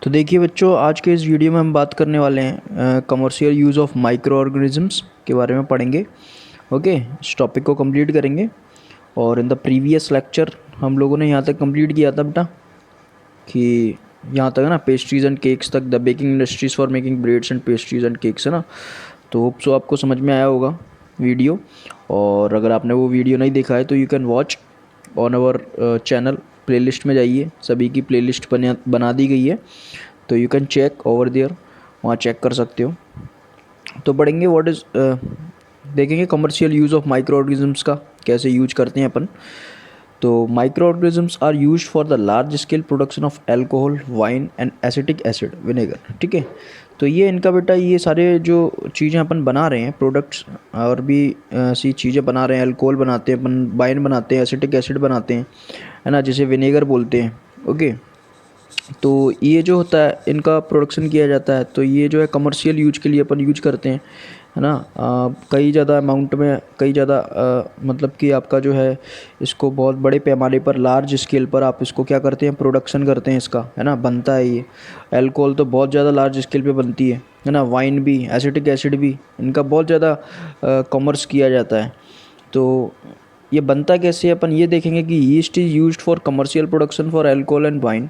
तो देखिए बच्चों, आज के इस वीडियो में हम बात करने वाले हैं commercial use of micro organisms के बारे में पढ़ेंगे। ओके, इस टॉपिक को कंप्लीट करेंगे। और इन द प्रीवियस लेक्चर हम लोगों ने यहाँ तक कंप्लीट किया था बेटा कि यहाँ तक है ना, पेस्ट्रीज़ एंड केक्स तक, the baking industries for making breads and pastries and cakes, है ना। तो होप सो आपको समझ में आया होगा वीडियो। और अगर आपने वो वीडियो नहीं देखा है तो you can watch on our channel. Playlist में जाइए, सभी की प्लेलिस्ट बना दी गई है, तो you can check over there, वहाँ चेक कर सकते हो। तो पढ़ेंगे व्हाट इज़, देखेंगे commercial use of microorganisms का कैसे यूज करते हैं अपन। तो microorganisms are use for the large scale production of alcohol, wine and acetic acid, vinegar. ठीक है, तो ये इनका बेटा, ये सारे जो चीज़ें अपन बना रहे हैं, प्रोडक्ट्स और भी ऐसी चीज़ें बना रहे हैं, अल्कोहल बनाते हैं अपन, वाइन बनाते हैं, एसिटिक एसिड बनाते हैं, है ना, जिसे विनेगर बोलते हैं। ओके, तो ये जो होता है इनका प्रोडक्शन किया जाता है, तो ये जो है कमर्शियल यूज के लिए अपन यूज करते हैं, है ना। कई ज़्यादा अमाउंट में, कई ज़्यादा मतलब कि आपका जो है इसको बहुत बड़े पैमाने पर, लार्ज स्केल पर आप इसको क्या करते हैं, प्रोडक्शन करते हैं इसका, है ना, बनता है ये। अल्कोहल तो बहुत ज़्यादा लार्ज स्केल पे बनती है ना। वाइन भी, एसिटिक एसिड भी, इनका बहुत ज़्यादा कॉमर्स किया जाता है। तो ये बनता कैसे है, अपन ये देखेंगे कि yeast is used for commercial production for alcohol and wine.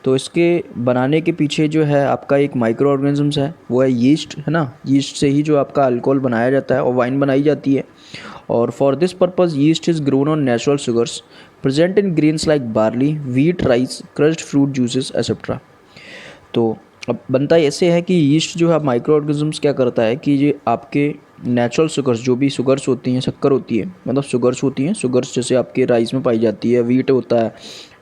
तो इसके बनाने के पीछे जो है आपका एक माइक्रो ऑर्गेनिजम्स है, वो है यीस्ट, है ना। यीस्ट से ही जो आपका अल्कोहल बनाया जाता है और वाइन बनाई जाती है। और for this purpose yeast is grown on natural sugars present in grains like barley, wheat, rice, crushed fruit juices etcetera. तो अब बनता ऐसे है कि यीस्ट जो है माइक्रो ऑर्गेनिजम्स क्या करता है कि ये आपके नेचुरल शुगर्स, जो भी शुगर्स होती हैं, शक्कर होती है, मतलब शुगर्स होती हैं, शुगर्स जैसे आपके राइस में पाई जाती है, व्हीट होता है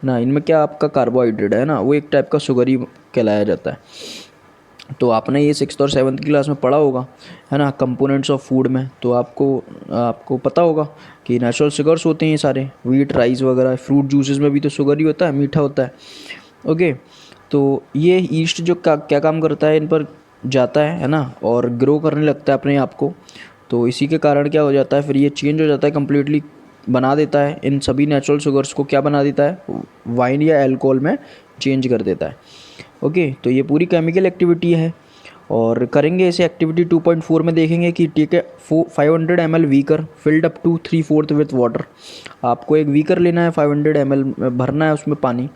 ना, इनमें क्या आपका कार्बोहाइड्रेट है ना, वो एक टाइप का शुगर ही कहलाया जाता है। तो आपने ये 6th और 7th की क्लास में पढ़ा होगा, है ना, कंपोनेंट्स ऑफ फूड में। तो आपको आपको पता होगा कि नेचुरल शुगर्स होते हैं ये सारे, व्हीट, राइस वगैरह। फ्रूट जूसेस में भी तो शुगर ही होता है, मीठा होता है। ओके, तो ये ईस्ट जो क्या काम करता है, इन पर जाता है ना, और ग्रो करने लगता है अपने आप को। तो इसी के कारण क्या हो जाता है, फिर ये चेंज हो जाता है कम्प्लीटली, बना देता है इन सभी नेचुरल शुगर्स को, क्या बना देता है, वाइन या अल्कोहल में चेंज कर देता है। ओके, तो ये पूरी केमिकल एक्टिविटी है। और करेंगे इसे एक्टिविटी 2.4 में, देखेंगे कि ठीक है, 500 ml beaker filled up to 3/4 with water. आपको एक वीकर लेना है, 500 ml भरना है उसमें पानी,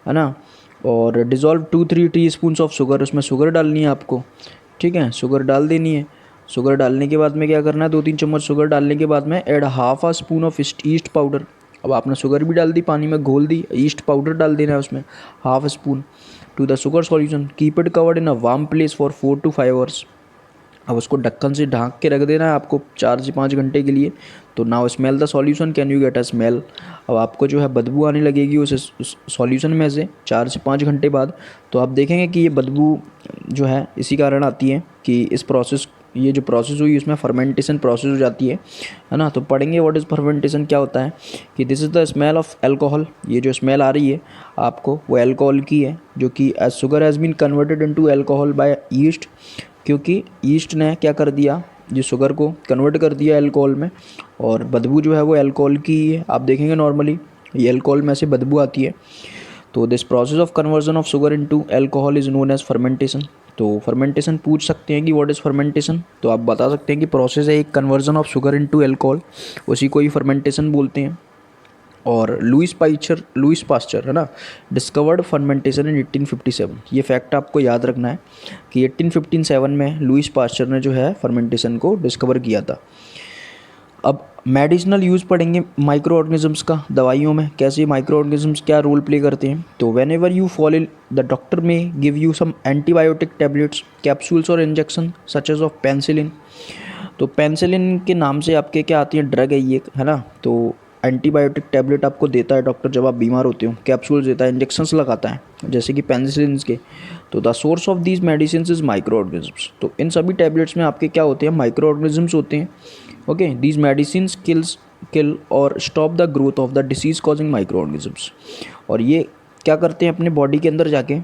है ना। और डिज़ोल्व 2-3 टीस्पून्स ऑफ शुगर, उसमें शुगर डालनी है आपको। ठीक है, शुगर डाल देनी है। शुगर डालने के बाद में क्या करना है, 2-3 चम्मच शुगर डालने के बाद में add half a spoon of yeast powder. अब आपने शुगर भी डाल दी, पानी में घोल दी, ईस्ट पाउडर डाल देना है उसमें half spoon to the sugar solution. Keep it covered in a warm place for 4 to 5 hours. अब उसको ढक्कन से ढाँक के रख देना है आपको 4 से 5 घंटे के लिए। तो now smell the solution, can you get a smell. अब आपको जो है बदबू आने लगेगी उस सॉल्यूशन में से 4 से 5 घंटे बाद। तो आप देखेंगे कि ये बदबू जो है इसी कारण आती है कि इस प्रोसेस, ये जो प्रोसेस हुई उसमें फर्मेंटेशन प्रोसेस हो जाती है ना। तो पढ़ेंगे व्हाट इज़ फर्मेंटेशन, क्या होता है कि this is the smell of alcohol. ये जो स्मेल आ रही है आपको, वो अल्कोहल की है, जो कि as sugar has been converted into alcohol by yeast. क्योंकि ईस्ट ने क्या कर दिया, जो शुगर को कन्वर्ट कर दिया अल्कोहल में, और बदबू जो है वो अल्कोहल की ही है। आप देखेंगे नॉर्मली ये अल्कोहल में से बदबू आती है। तो this process of conversion of sugar into alcohol is known as fermentation. तो फर्मेंटेशन पूछ सकते हैं कि व्हाट इज़ फर्मेंटेशन, तो आप बता सकते हैं कि प्रोसेस है एक conversion of sugar into alcohol, उसी को ही फर्मेंटेशन बोलते हैं। और लुइस पास्चर, है ना, डिस्कवर्ड फर्मेंटेशन इन 1857। ये फैक्ट आपको याद रखना है कि 1857 में लुइस पास्चर ने जो है फर्मेंटेशन को डिस्कवर किया था। अब मेडिसिनल यूज़ पढ़ेंगे माइक्रो ऑर्गेनिजम्स का, दवाइयों में कैसे माइक्रो ऑर्गेनिजम्स क्या रोल प्ले करते हैं। तो whenever you fall ill, the doctor may give you some antibiotic tablets, capsules और injection such as of penicillin. तो पेंसिलिन के नाम से आपके क्या आती है, ड्रग है ये, है ना। तो एंटीबायोटिक टैबलेट आपको देता है डॉक्टर जब आप बीमार होते हो, कैप्सूल्स देता है, इंजेक्शंस लगाता है जैसे कि पेनिसिलिन के। तो the source of these medicine is micro organisms. तो इन सभी टैबलेट्स में आपके क्या होते हैं, माइक्रो ऑर्गेनिजम्स होते हैं। ओके, दीज मेडिसिन किल और stop the growth of the disease causing micro organisms. और ये क्या करते हैं, अपने बॉडी के अंदर जाके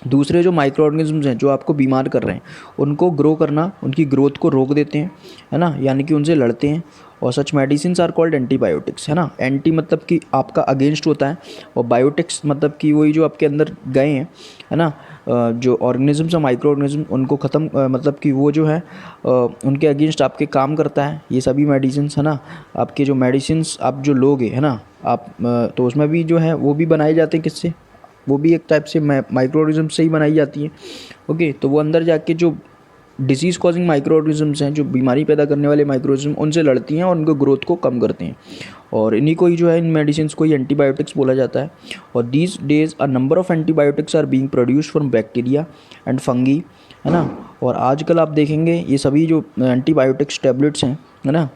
दूसरे जो माइक्रो ऑर्गेनिजम्स हैं जो आपको बीमार कर रहे हैं, उनको ग्रो करना, उनकी ग्रोथ को रोक देते हैं, है ना, यानी कि उनसे लड़ते हैं। और सच मेडिसिन आर कॉल्ड एंटीबायोटिक्स, है ना। एंटी मतलब कि आपका अगेंस्ट होता है, और बायोटिक्स मतलब कि वही जो आपके अंदर गए हैं, है ना, जो ऑर्गेनिज्म्स हैं, माइक्रो ऑर्गेनिज्म, उनको ख़त्म मतलब कि वो जो है उनके अगेंस्ट आपके काम करता है ये सभी मेडिसिन, है ना। आपके जो मेडिसिन आप जो लोगे, है ना, आप तो उसमें भी जो है वो भी बनाए जाते हैं किससे, वो भी एक टाइप से माइक्रो ऑर्गेनिज्म से ही बनाई जाती है। ओके, तो वो अंदर जाके जो डिसीज़ कॉजिंग माइक्रो ऑर्गेनिजम्स हैं, जो बीमारी पैदा करने वाले माइक्रो ऑर्गेनिज्म, उनसे लड़ती हैं और उनको ग्रोथ को कम करते हैं। और इन्हीं को ही जो है, इन मेडिसिन को ही एंटीबायोटिक्स बोला जाता है। और these days a number of antibiotics are being produced from bacteria and fungi, है ना। और आजकल आप देखेंगे ये सभी जो एंटीबायोटिक्स टैबलेट्स हैं, है ना,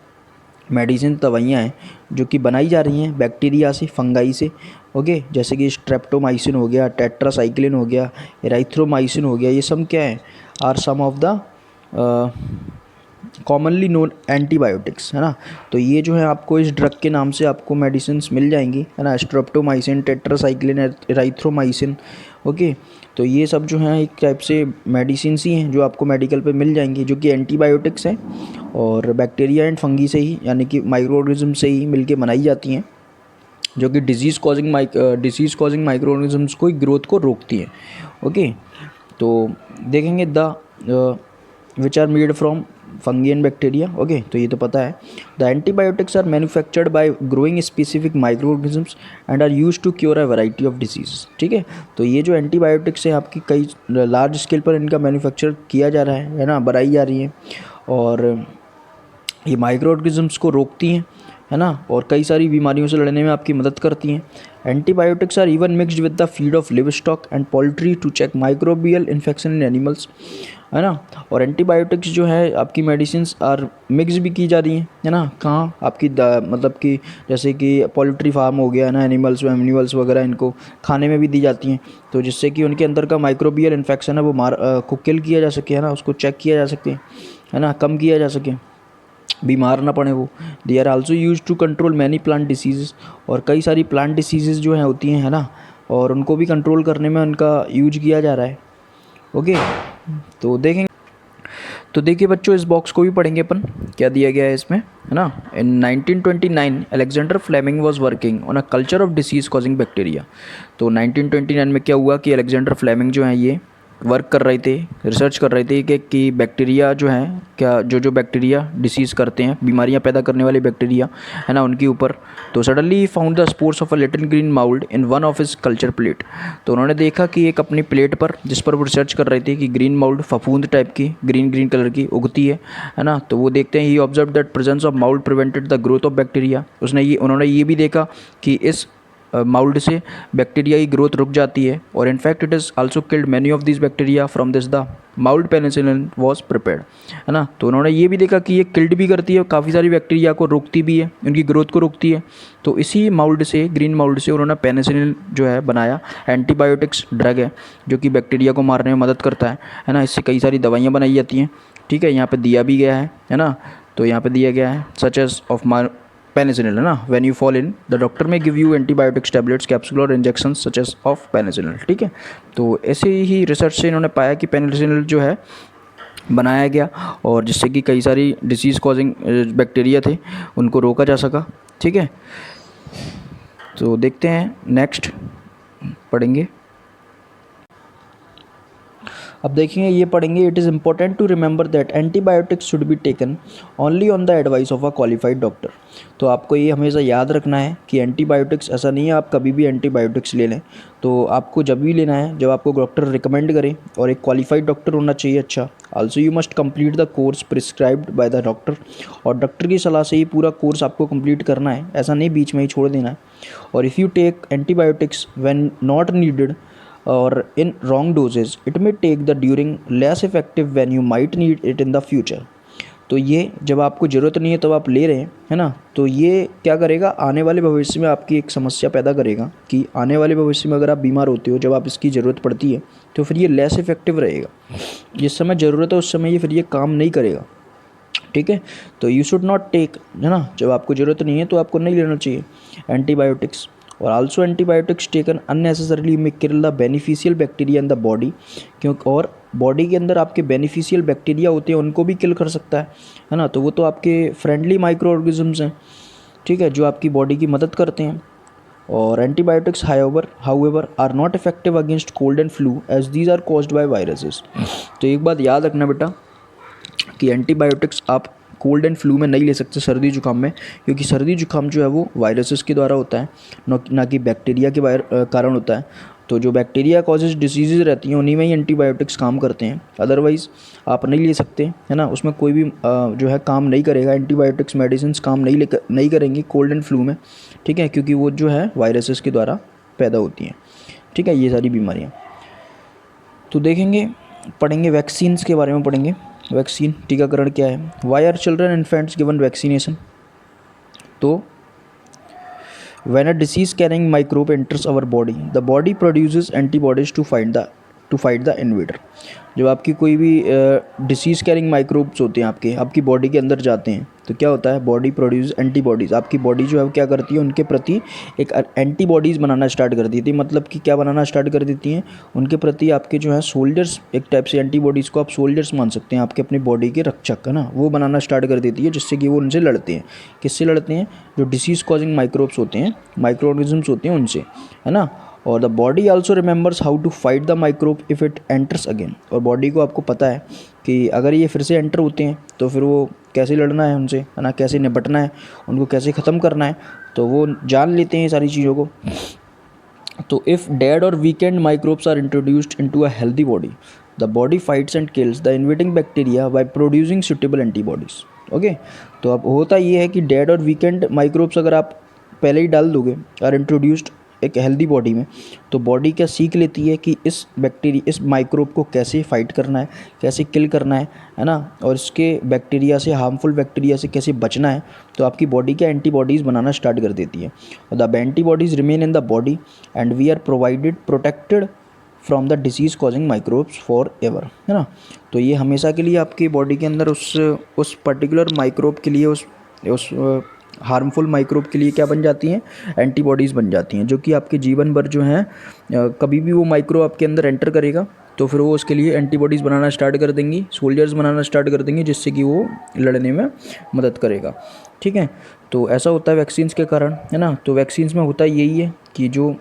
मेडिसिन दवाइयाँ हैं जो कि बनाई जा रही हैं बैक्टीरिया से, फंगाई से। ओके, जैसे कि स्ट्रेप्टोमाइसिन हो गया, टेट्रासाइक्लिन हो गया, एराइथ्रोमाइसिन हो गया, ये सब क्या है, are some of the commonly known antibiotics, है ना। तो ये जो है आपको इस ड्रग के नाम से आपको मेडिसिन्स मिल जाएंगी, है ना, स्ट्रेप्टोमाइसिन, टेट्रासाइक्लिन, एराइथ्रोमाइसिन। ओके, तो ये सब जो हैं एक टाइप से मेडिसिन्स ही हैं जो आपको मेडिकल पे मिल जाएंगी, जो कि एंटीबायोटिक्स हैं और बैक्टीरिया एंड फंगी से ही, यानी कि माइक्रो ऑर्गेनिज्म से ही मिलके बनाई जाती हैं, जो कि डिजीज़ कॉजिंग माइक्रो ऑर्गेनिजम्स को ग्रोथ को रोकती हैं। ओके, तो देखेंगे the which are made from fungi and bacteria. Okay, तो ये तो पता है। The antibiotics are manufactured by growing specific microorganisms and are use to cure a variety of disease. ठीक है, तो ये जो एंटीबायोटिक्स है आपकी कई लार्ज स्केल पर इनका मैन्युफैक्चर किया जा रहा है ना, बनाई जा रही है, और ये माइक्रो ऑर्गेनिजम्स को रोकती हैं, है ना, और कई सारी बीमारियों से लड़ने में आपकी मदद करती हैं। Antibiotics are even mixed with the feed of livestock and poultry to check microbial infection in animals, है ना। और एंटीबायोटिक्स जो है आपकी मेडिसिन्स आर मिक्स भी की जा रही हैं, है ना, कहाँ आपकी मतलब कि जैसे कि पोल्ट्री फार्म हो गया, है ना, एनिमल्स वगैरह, इनको खाने में भी दी जाती हैं, तो जिससे कि उनके अंदर का माइक्रोबियल इन्फेक्शन है वो को किल किया जा सके, है ना, उसको चेक किया जा सके, है ना, कम किया जा सके, बीमार ना पड़े वो। They are also use to control many plant disease, और कई सारी प्लांट डिसीज़ जो हैं होती हैं, है ना, और उनको भी कंट्रोल करने में उनका यूज किया जा रहा है। ओके, तो देखेंगे, तो देखिए बच्चों, इस बॉक्स को भी पढ़ेंगे अपन, क्या दिया गया है इसमें, है ना। In 1929 Alexander Fleming was working on a culture of disease causing bacteria. तो 1929 में क्या हुआ कि अलेक्जेंडर फ्लेमिंग जो हैं ये वर्क कर रहे थे, रिसर्च कर रहे थे कि बैक्टीरिया जो हैं, क्या जो बैक्टीरिया डिसीज़ करते हैं, बीमारियां पैदा करने वाले बैक्टीरिया, है ना, उनके ऊपर। तो suddenly found the spores of a little green mould in one of his culture plate. तो उन्होंने देखा कि एक अपनी प्लेट पर, जिस पर वो रिसर्च कर रहे थे, कि ग्रीन माउल्ड फफूंद टाइप की ग्रीन कलर की उगती है ना। तो वो देखते हैं, he observe that presence of mould prevented the growth of bacteria. उन्होंने ये भी देखा कि इस माउल्ड से बैक्टीरिया की ग्रोथ रुक जाती है, और in fact it is also killed many of this bacteria from this the mould penicillin was prepared, है ना। तो उन्होंने ये भी देखा कि ये किल्ड भी करती है, काफ़ी सारी बैक्टीरिया को रोकती भी है, उनकी ग्रोथ को रोकती है। तो इसी माउल्ड से, ग्रीन माउल्ड से, उन्होंने पेनिसिलिन जो है बनाया, एंटीबायोटिक्स ड्रग है जो कि बैक्टीरिया को मारने में मदद करता है ना। इससे कई सारी दवाइयाँ बनाई जाती हैं। ठीक है, यहाँ पे दिया भी गया है ना। तो यहाँ पे दिया गया है सच एज ऑफ पेनिसिलिन, है ना, when you fall in the doctor may give you antibiotics tablets, capsule और injection such as of penicillin. ठीक है, तो ऐसे ही रिसर्च से इन्होंने पाया कि पेनिसिलिन जो है बनाया गया, और जिससे कि कई सारी डिसीज़ कॉजिंग बैक्टीरिया थे उनको रोका जा सका। ठीक है, तो देखते हैं नेक्स्ट पढ़ेंगे। अब देखेंगे, ये पढ़ेंगे, it is important to remember that antibiotics should be taken only on the advice of a qualified doctor. तो आपको ये हमेशा याद रखना है कि एंटीबायोटिक्स, ऐसा नहीं है आप कभी भी एंटीबायोटिक्स ले लें। तो आपको जब भी लेना है जब आपको डॉक्टर रिकमेंड करें, और एक क्वालिफाइड डॉक्टर होना चाहिए अच्छा। Also you must complete the course prescribed by the doctor, और डॉक्टर की सलाह से ही पूरा कोर्स आपको कंप्लीट करना है, ऐसा नहीं बीच में ही छोड़ देना है। और if you take antibiotics when not needed or in wrong doses, it may take the during less effective when you might need it in the future। तो ये जब आपको ज़रूरत नहीं है तब आप ले रहे हैं, है ना, तो ये क्या करेगा, आने वाले भविष्य में आपकी एक समस्या पैदा करेगा कि आने वाले भविष्य में अगर आप बीमार होते हो, जब आप इसकी ज़रूरत पड़ती है, तो फिर ये लेस इफेक्टिव रहेगा। जिस समय ज़रूरत है उस समय ये फिर ये काम नहीं करेगा। ठीक है, तो यू शुड नॉट टेक, है ना, जब आपको ज़रूरत नहीं है तो आपको नहीं लेना चाहिए एंटीबायोटिक्स। और आल्सो एंटीबायोटिक्स टेकन अननेसेसरली में kill the beneficial bacteria in the body, क्योंकि और बॉडी के अंदर आपके बेनिफिशियल बैक्टीरिया होते हैं उनको भी किल कर सकता है ना। तो वो तो आपके फ्रेंडली माइक्रो ऑर्गेनिजम्स हैं, ठीक है, जो आपकी बॉडी की मदद करते हैं। और antibiotics however are not effective against cold and flu as these are caused by viruses. तो एक बात याद रखना बेटा कि एंटीबायोटिक्स आप कोल्ड एंड फ्लू में नहीं ले सकते, सर्दी जुकाम में, क्योंकि सर्दी जुकाम जो है वो वायरसेस के द्वारा होता है, ना कि बैक्टीरिया के कारण होता है। तो जो बैक्टीरिया कॉजेज डिसीजेज रहती हैं उन्हीं में ही एंटीबायोटिक्स काम करते हैं, अदरवाइज़ आप नहीं ले सकते, है ना। उसमें कोई भी जो है काम नहीं करेगा, एंटीबायोटिक्स मेडिसिन काम नहीं करेंगी कोल्ड एंड फ्लू में, ठीक है, क्योंकि वो जो है वायरसेस के द्वारा पैदा होती हैं, ठीक है, ये सारी बीमारियाँ। तो देखेंगे, पढ़ेंगे वैक्सीन्स के बारे में पढ़ेंगे। वैक्सीन, टीकाकरण क्या है। Why are children infants given vaccination. तो when a disease carrying microbe enters our body, the body produces antibodies to fight the invader। जब आपकी कोई भी डिसीज़ कैरिंग माइक्रोब्स होते हैं आपकी बॉडी के अंदर जाते हैं, तो क्या होता है, बॉडी प्रोड्यूस एंटीबॉडीज़। आपकी बॉडी जो है वो क्या करती है, उनके प्रति एक एंटीबॉडीज़ बनाना स्टार्ट कर देती है। मतलब कि क्या बनाना स्टार्ट कर देती हैं, उनके प्रति आपके जो है सोल्जर्स, एक टाइप से एंटीबॉडीज़ को आप सोल्जर्स मान सकते हैं, आपके अपनी बॉडी के रक्षक, है ना, वो बनाना स्टार्ट कर देती है, जिससे कि वो उनसे लड़ते हैं। किससे लड़ते हैं, जो डिसीज़ कॉजिंग माइक्रोब्स होते हैं, माइक्रो ऑर्गेनिजम्स होते हैं, उनसे, है ना। और the body also remembers how to fight the microbe if it enters again. और बॉडी को आपको पता है कि अगर ये फिर से एंटर होते हैं तो फिर वो कैसे लड़ना है उनसे, है ना, कैसे निपटना है, उनको कैसे ख़त्म करना है, तो वो जान लेते हैं ये सारी चीज़ों को। तो if dead or weakened microbes are introduced into a healthy body, the body fights and kills the invading bacteria by producing suitable antibodies. Okay, तो अब होता ये है कि डेड और वीकेंड माइक्रोब्स अगर आप पहले ही डाल दोगे और इंट्रोड्यूस्ड एक हेल्दी बॉडी में, तो बॉडी क्या सीख लेती है कि इस माइक्रोब को कैसे फाइट करना है, कैसे किल करना है ना, और इसके बैक्टीरिया से, हार्मफुल बैक्टीरिया से कैसे बचना है। तो आपकी बॉडी क्या एंटीबॉडीज़ बनाना स्टार्ट कर देती है। The antibodies remain in the body and we are protected from the disease causing microbes forever, है ना। तो ये हमेशा के लिए आपकी बॉडी के अंदर उस पर्टिकुलर माइक्रोब के लिए, उस हार्मफुल माइक्रोब के लिए क्या बन जाती हैं, एंटीबॉडीज़ बन जाती हैं, जो कि आपके जीवन भर जो हैं, कभी भी वो माइक्रोब आपके अंदर एंटर करेगा तो फिर वो उसके लिए एंटीबॉडीज़ बनाना स्टार्ट कर देंगी, सोल्जर्स बनाना स्टार्ट कर देंगी, जिससे कि वो लड़ने में मदद करेगा, ठीक है। तो ऐसा होता है वैक्सीन्स के कारण, है ना। तो वैक्सीन्स में होता यही है कि जो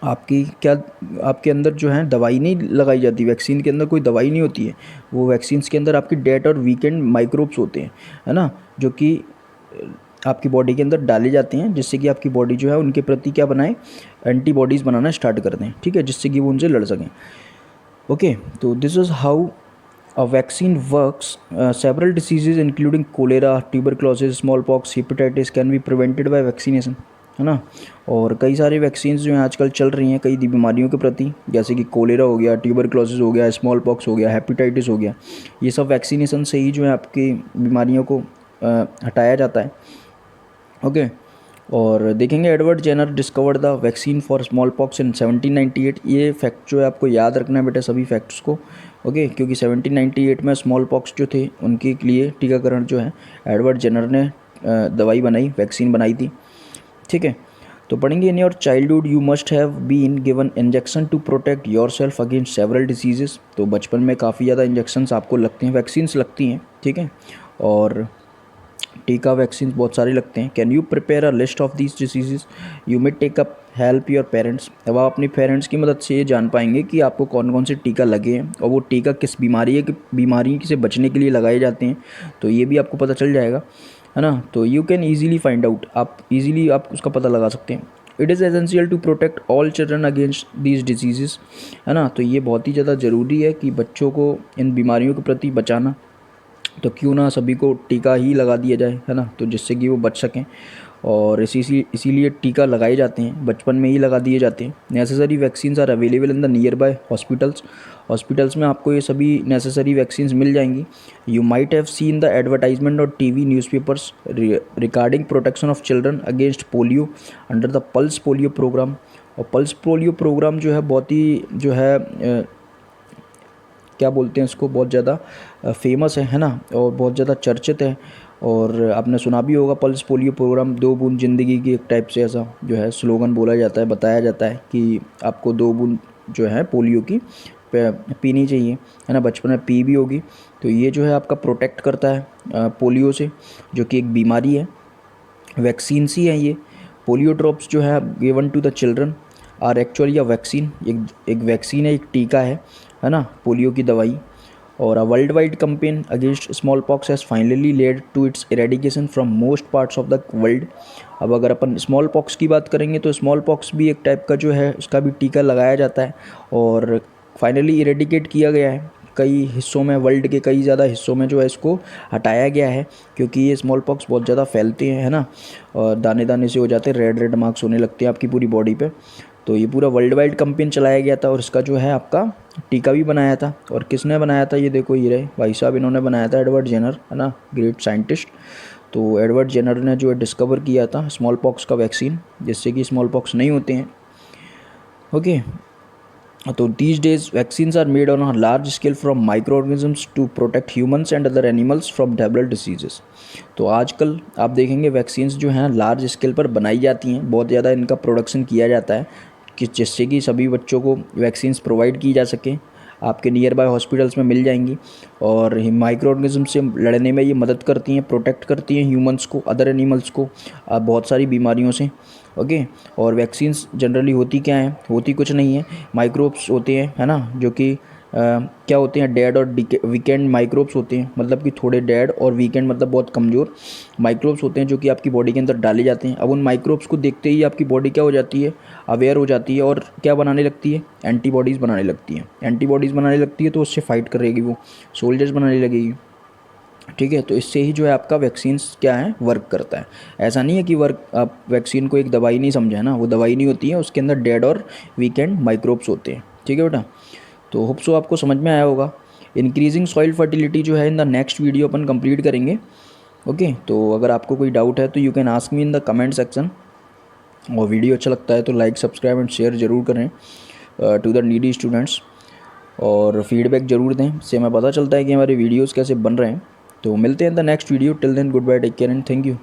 आपके अंदर जो है दवाई नहीं लगाई जाती, वैक्सीन के अंदर कोई दवाई नहीं होती है, वो वैक्सीन्स के अंदर आपकी डेड और वीकेंड माइक्रोब्स होते हैं, है ना, जो कि आपकी बॉडी के अंदर डाले जाते हैं, जिससे कि आपकी बॉडी जो है उनके प्रति क्या बनाए, एंटीबॉडीज़ बनाना स्टार्ट कर दें, ठीक है, जिससे कि वो उनसे लड़ सकें। ओके, तो this is how a vaccine works. Several diseases including cholera, tuberculosis, smallpox, hepatitis can be prevented by vaccination, है ना। और कई सारे वैक्सीन्स जो हैं आजकल चल रही हैं कई बीमारियों के प्रति, जैसे कि कोलेरा हो गया, ट्यूबरक्लोसिस हो गया, स्मॉल पॉक्स हो गया, हेपेटाइटिस हो गया। ये सब वैक्सीनेशन से ही जो है आपकी बीमारियों को हटाया जाता है। ओके, और देखेंगे Edward Jenner discovered the vaccine for smallpox in 1798। ये फैक्ट जो है आपको याद रखना है बेटा, सभी फैक्ट्स को, ओके, क्योंकि 1798 में स्मॉल पॉक्स जो थे उनके लिए टीकाकरण जो है एडवर्ड जेनर ने दवाई बनाई, वैक्सीन बनाई थी, ठीक है। तो पढ़ेंगे, in your childhood you must have been given injection to protect yourself against several diseases. तो बचपन में काफ़ी ज़्यादा इंजेक्शंस आपको लगते हैं, वैक्सीन्स लगती हैं, ठीक है, और टीका वैक्सीन बहुत सारे लगते हैं। Can you prepare a list of these diseases, you may take up help your parents. अब आप अपने पेरेंट्स की मदद से ये जान पाएंगे कि आपको कौन कौन से टीका लगे हैं और वो टीका किस बीमारी से बचने के लिए लगाए जाते हैं, तो ये भी आपको पता चल जाएगा, है ना। तो you can easily find out, आप इजीली आप उसका पता लगा सकते हैं। It is essential to protect all children against these disease, है ना। तो ये बहुत ही ज़्यादा ज़रूरी है कि बच्चों को इन बीमारियों के प्रति बचाना, तो क्यों ना सभी को टीका ही लगा दिया जाए, है ना, तो जिससे कि वो बच सकें। और इसीलिए टीका लगाए जाते हैं, बचपन में ही लगा दिए जाते हैं। Necessary vaccines are available in the nearby hospitals में आपको ये सभी नेसेसरी वैक्सीन्स मिल जाएंगी। You might have seen the advertisement और TV newspapers regarding protection of children against polio under the pulse polio programme. और पल्स पोलियो प्रोग्राम जो है बहुत ही जो है क्या बोलते हैं इसको, बहुत ज़्यादा फेमस है ना, और बहुत ज़्यादा चर्चित है। और आपने सुना भी होगा पल्स पोलियो प्रोग्राम, 2 बूंद ज़िंदगी की, एक टाइप से ऐसा जो है स्लोगन बोला जाता है, बताया जाता है कि आपको 2 बूंद जो है पोलियो की पीनी चाहिए, है ना, बचपन में पी भी होगी। तो ये जो है आपका प्रोटेक्ट करता है पोलियो से, जो कि एक बीमारी है, वैक्सीन्स ही है ये। पोलियो ड्रॉप्स जो है given to the children are actually a vaccine, एक वैक्सीन है, एक टीका है ना, पोलियो की दवाई। और a worldwide campaign against smallpox has finally led to its eradication from most parts of the world. अब अगर अपन स्मॉल पॉक्स की बात करेंगे तो स्मॉल पॉक्स भी एक टाइप का जो है उसका भी टीका लगाया जाता है और फाइनली इरेडिकेट किया गया है। कई हिस्सों में, वर्ल्ड के कई ज़्यादा हिस्सों में जो है इसको हटाया गया है, क्योंकि ये स्मॉल पॉक्स बहुत ज़्यादा फैलते हैं, है ना, और दाने दाने से हो जाते हैं, रेड रेड मार्क्स होने लगते हैं आपकी पूरी बॉडी पे। तो ये पूरा वर्ल्ड वाइड कैंपेन चलाया गया था और इसका जो है आपका टीका भी बनाया था। और किसने बनाया था, ये देखो ये रहे भाई साहब, इन्होंने बनाया था, एडवर्ड जेनर, है ना, ग्रेट साइंटिस्ट। तो एडवर्ड जेनर ने जो है डिस्कवर किया था स्मॉल पॉक्स का वैक्सीन, जिससे कि स्मॉल पॉक्स नहीं होते हैं। ओके, तो these days vaccines are made on a large scale from microorganisms to protect humans and other animals from deadly diseases। तो आजकल आप देखेंगे वैक्सीन्स जो हैं लार्ज स्केल पर बनाई जाती हैं, बहुत ज़्यादा इनका प्रोडक्शन किया जाता है कि जिससे कि सभी बच्चों को वैक्सीन्स प्रोवाइड की जा सकें, आपके नियर बाय हॉस्पिटल्स में मिल जाएंगी। और माइक्रो ऑर्गेनिज्म से लड़ने में ये मदद करती हैं, प्रोटेक्ट करती हैं ह्यूमंस को, अदर एनिमल्स को बहुत सारी बीमारियों से। ओके, और वैक्सीन्स जनरली होती क्या हैं, होती कुछ नहीं है, माइक्रोब्स होते हैं, है ना, जो कि क्या होते हैं, डेड और वीकेंड माइक्रोब्स होते हैं, मतलब कि थोड़े डेड, और वीकेंड मतलब बहुत कमज़ोर माइक्रोब्स होते हैं जो कि आपकी बॉडी के अंदर डाले जाते हैं। अब उन माइक्रोब्स को देखते ही आपकी बॉडी क्या हो जाती है, अवेयर हो जाती है और क्या बनाने लगती है, एंटीबॉडीज़ बनाने लगती है। एंटीबॉडीज़ बनाने लगती है तो उससे फाइट करेगी, वो सोल्जर्स बनाने लगेगी। ठीक है, तो इससे ही जो है आपका वैक्सीन्स क्या है, वर्क करता है। ऐसा नहीं है कि वर्क, आप वैक्सीन को एक दवाई नहीं समझे ना, वो दवाई नहीं होती है, उसके अंदर डेड और वीकेंड माइक्रोब्स होते हैं। ठीक है बेटा, तो होप सो आपको समझ में आया होगा। इंक्रीजिंग सॉइल फर्टिलिटी जो है इन the next video upon complete करेंगे। ओके, तो अगर आपको कोई डाउट है तो you can ask me in the comment section. और वीडियो अच्छा लगता है तो लाइक, सब्सक्राइब एंड शेयर ज़रूर करें टू द नीडी स्टूडेंट्स। और फीडबैक ज़रूर दें, इससे हमें पता चलता है कि हमारे वीडियोज़ कैसे बन रहे हैं। तो मिलते हैं in the next video, till then goodbye, take care and thank you.